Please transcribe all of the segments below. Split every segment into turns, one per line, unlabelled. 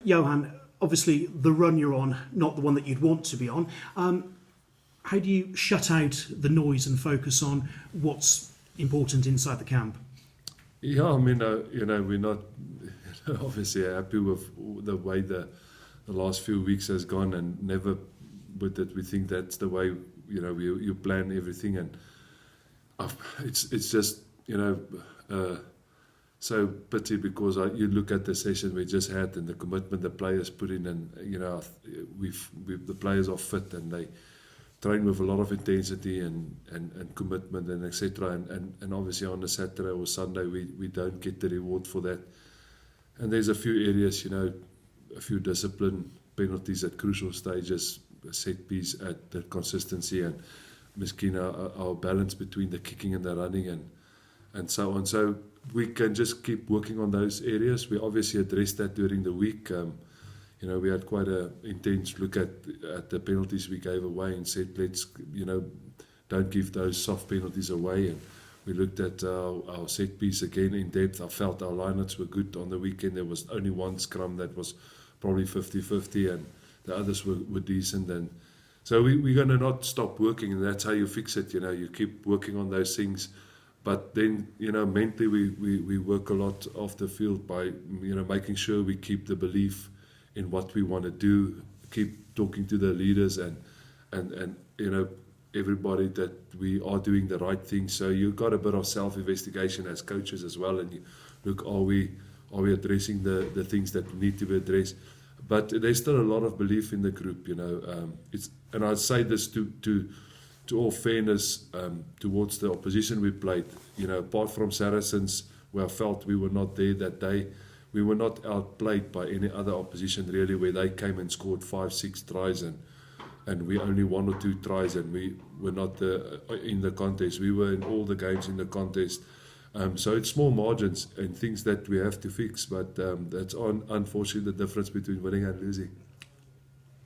Johan, obviously the run you're on, not the one that you'd want to be on. How do you shut out the noise and focus on what's important inside the camp?
Yeah, I mean, we're not obviously happy with the way the last few weeks has gone, and never with it. We think that's the way, you plan everything, and it's just, so pity, because you look at the session we just had and the commitment the players put in, and the players are fit and they train with a lot of intensity and commitment and etc. And obviously on a Saturday or Sunday we don't get the reward for that. And there's a few areas, a few discipline penalties at crucial stages, set piece at the consistency, and miskien our balance between the kicking and the running and so on. So we can just keep working on those areas. We obviously addressed that during the week. We had quite an intense look at the penalties we gave away and said, let's, don't give those soft penalties away. And we looked at our set piece again in depth. I felt our lineouts were good on the weekend. There was only one scrum that was probably 50-50, and the others were decent. And so we're going to not stop working, and that's how you fix it. You keep working on those things. But then, mentally we work a lot off the field by, making sure we keep the belief in what we want to do, keep talking to the leaders and everybody that we are doing the right thing. So you've got a bit of self-investigation as coaches as well, and you look, are we addressing the things that need to be addressed? But there's still a lot of belief in the group, and I'd say this to all fairness towards the opposition we played, apart from Saracens, where I felt we were not there that day. We were not outplayed by any other opposition really, where they came and scored 5-6 tries and we only 1 or 2 tries, and we were not in the contest. We were in all the games in the contest. So it's small margins and things that we have to fix, but that's unfortunately the difference between winning and losing.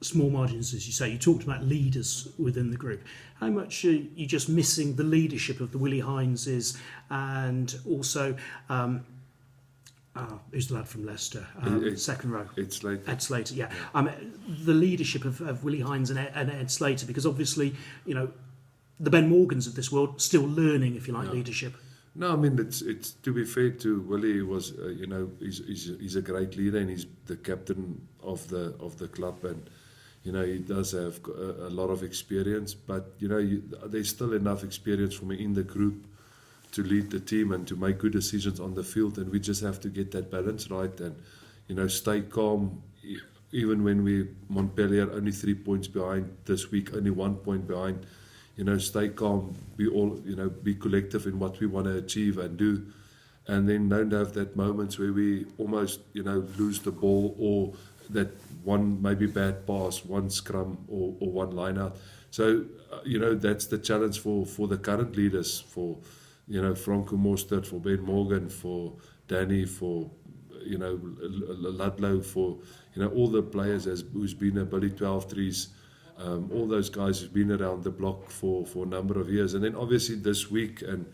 Small margins, as you say. You talked about leaders within the group. How much are you just missing the leadership of the Willie Hineses, and also who's the lad from Leicester? Second row.
Ed Slater.
Ed Slater, yeah. The leadership of Willie Hines and Ed Slater, because obviously, the Ben Morgans of this world still learning, if you like, leadership.
No, I mean, it's to be fair to Willie, he was, he's a great leader, and he's the captain of the club, and he does have a lot of experience, but there's still enough experience for me in the group to lead the team and to make good decisions on the field, and we just have to get that balance right and stay calm. Even when we Montpellier only 3 points behind this week, only 1 point behind, stay calm, be all be collective in what we want to achieve and do, and then don't have that moments where we almost lose the ball, or that one maybe bad pass, one scrum or one line out. So that's the challenge for the current leaders, for Franco Mostert, for Ben Morgan, for Danny, for Ludlow, for all the players who's been a Billy 12-3s, all those guys who've been around the block for a number of years. And then obviously this week, and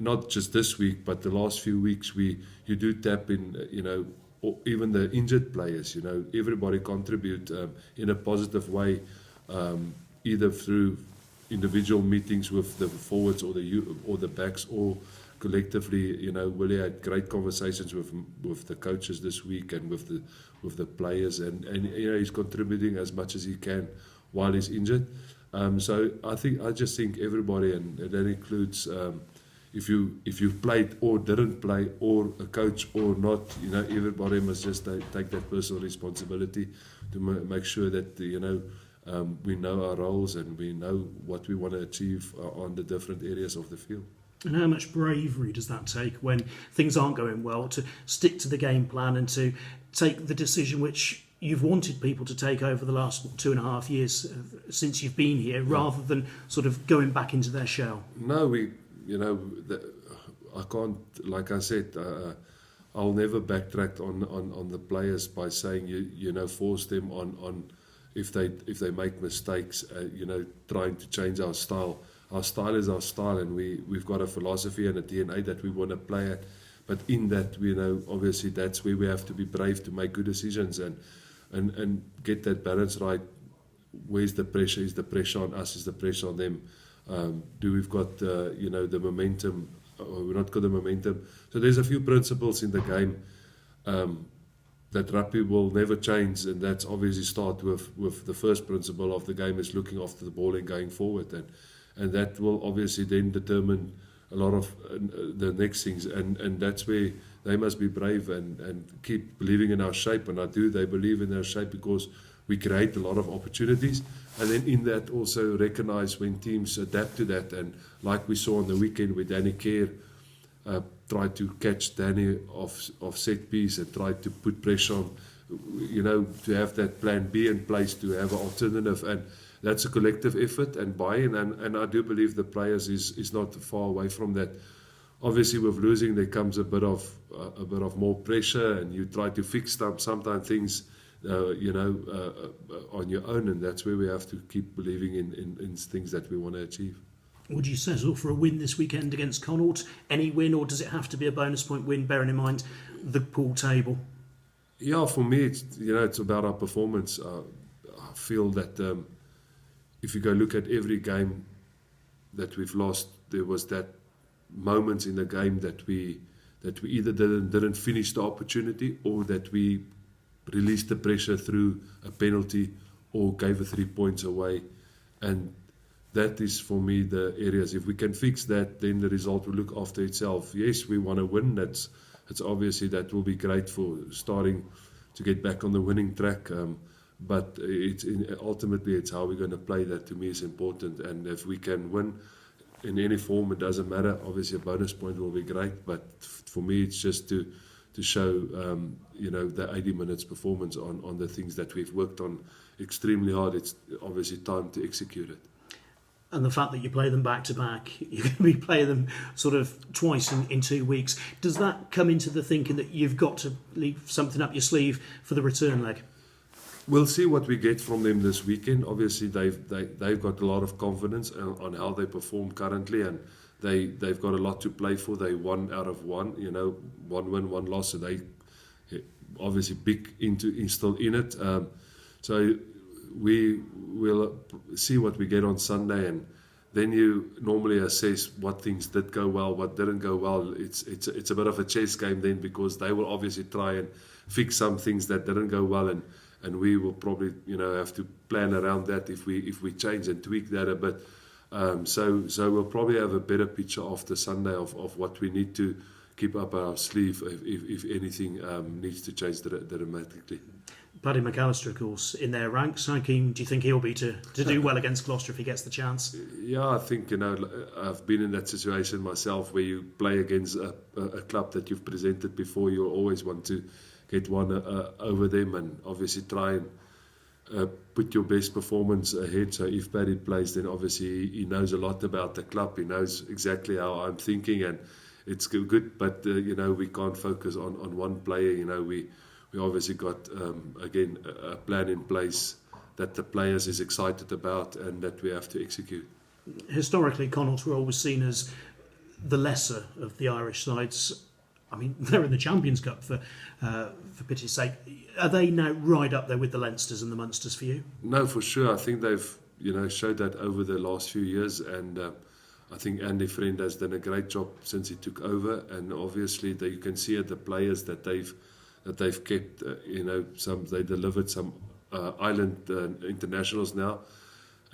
not just this week, but the last few weeks, you do tap in, or even the injured players, everybody contribute in a positive way, either through individual meetings with the forwards or the backs, or collectively. Willie had great conversations with the coaches this week and with the players, and he's contributing as much as he can while he's injured. So I just think everybody, and that includes if you've played or didn't play, or a coach or not, everybody must just take that personal responsibility to make sure that we know our roles and we know what we want to achieve on the different areas of the field.
And how much bravery does that take when things aren't going well, to stick to the game plan and to take the decision which you've wanted people to take over the last 2.5 years since you've been here, rather than sort of going back into their shell?
No, I can't, like I said, I'll never backtrack on the players by saying force them on if they make mistakes, trying to change our style. Our style is our style, and we've got a philosophy and a DNA that we want to play at. But in that, you know, obviously that's where we have to be brave to make good decisions and get that balance right. Where's the pressure? Is the pressure on us? Is the pressure on them? Do we've got you know, the momentum, or we're not got the momentum? So there's a few principles in the game that rugby will never change, and that's obviously start with the first principle of the game is looking after the ball and going forward, and that will obviously then determine a lot of the next things, and that's where they must be brave and keep believing in our shape, and they believe in our shape because we create a lot of opportunities, and then in that also recognize when teams adapt to that, and like we saw on the weekend with Danny Kerr, tried to catch Danny off set piece and tried to put pressure on, you know, to have that plan B in place, to have an alternative, and that's a collective effort and buy-in, and I do believe the players is not far away from that. Obviously, with losing, there comes a bit of more pressure, and you try to fix sometimes things, you know, on your own, and that's where we have to keep believing in things that we want to achieve.
Would you settle for a win this weekend against Connacht? Any win, or does it have to be a bonus point win, bearing in mind the pool table?
Yeah, for me, it's about our performance. I feel that if you go look at every game that we've lost, there was that moment in the game that we either didn't finish the opportunity, or that we released the pressure through a penalty or gave 3 points away, and that is for me the areas. If we can fix that, then the result will look after itself. Yes, we want to win. It's obviously that will be great for starting to get back on the winning track. But ultimately, it's how we're going to play that to me is important. And if we can win in any form, it doesn't matter. Obviously, a bonus point will be great. But for me, it's just to show you know, the 80 minutes performance on the things that we've worked on extremely hard. It's obviously time to execute it.
And the fact that you play them back to back, you're going to be playing them sort of twice in 2 weeks. Does that come into the thinking that you've got to leave something up your sleeve for the return leg?
We'll see what we get from them this weekend. Obviously, they've got a lot of confidence on how they perform currently, and they've got a lot to play for. They 1 out of 1, you know, 1 win, 1 loss. So they obviously big still in it. So we will see what we get on Sunday, and then you normally assess what things did go well, what didn't go well. It's a bit of a chess game then, because they will obviously try and fix some things that didn't go well, and we will probably, you know, have to plan around that if we change and tweak that a bit. So we'll probably have a better picture after Sunday of what we need to keep up our sleeve if anything needs to change dramatically.
Paddy McAllister, of course, in their ranks. How keen do you think he'll be to do well against Gloucester if he gets the chance?
Yeah, I think, you know, I've been in that situation myself where you play against a club that you've presented before. You always want to get one over them, and obviously try and put your best performance ahead. So if Paddy plays, then obviously he knows a lot about the club. He knows exactly how I'm thinking, and it's good. But you know, we can't focus on one player. You know, we obviously got again a plan in place that the players is excited about and that we have to execute. Historically,
Connacht were always seen as the lesser of the Irish sides. I mean, they're in the Champions Cup for pity's sake. Are they now right up there with the Leinsters and the Munsters for you?
No, for sure. I think they've, you know, showed that over the last few years, and I think Andy Friend has done a great job since he took over. And obviously, you can see at the players that they've kept. You know, they delivered some island internationals now,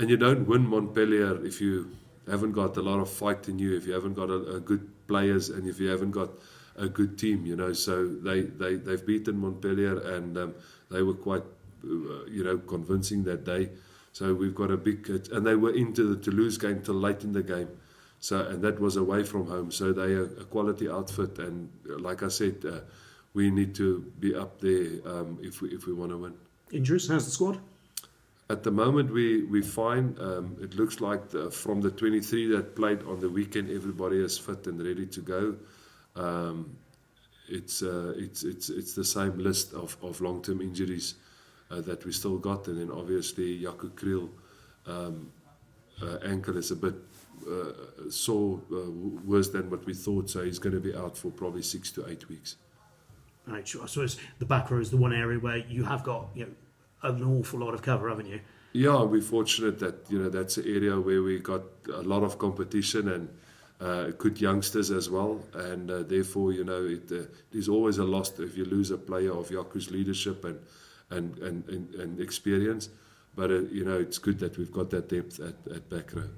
and you don't win Montpellier if you haven't got a lot of fight in you, if you haven't got a good players, and if you haven't got a good team, you know. So they've beaten Montpellier, and they were quite, you know, convincing that day. So we've got a big, and they were into the Toulouse game till late in the game. So, and that was away from home. So they are a quality outfit, and like I said, we need to be up there if we want to win.
Injuries? How's the squad?
At the moment, we're fine. It looks like from the 23 that played on the weekend, everybody is fit and ready to go. It's the same list of long-term injuries that we still got, and then obviously Jaco Kriel ankle is a bit sore, worse than what we thought. So he's going to be out for probably 6 to 8 weeks.
Right, sure. I suppose the back row is the one area where you have got an awful lot of cover, haven't you?
Yeah, we're fortunate that that's an area where we got a lot of competition and good youngsters as well, and therefore it is always a loss if you lose a player of Yaku's leadership and experience. But it's good that we've got that depth at back row.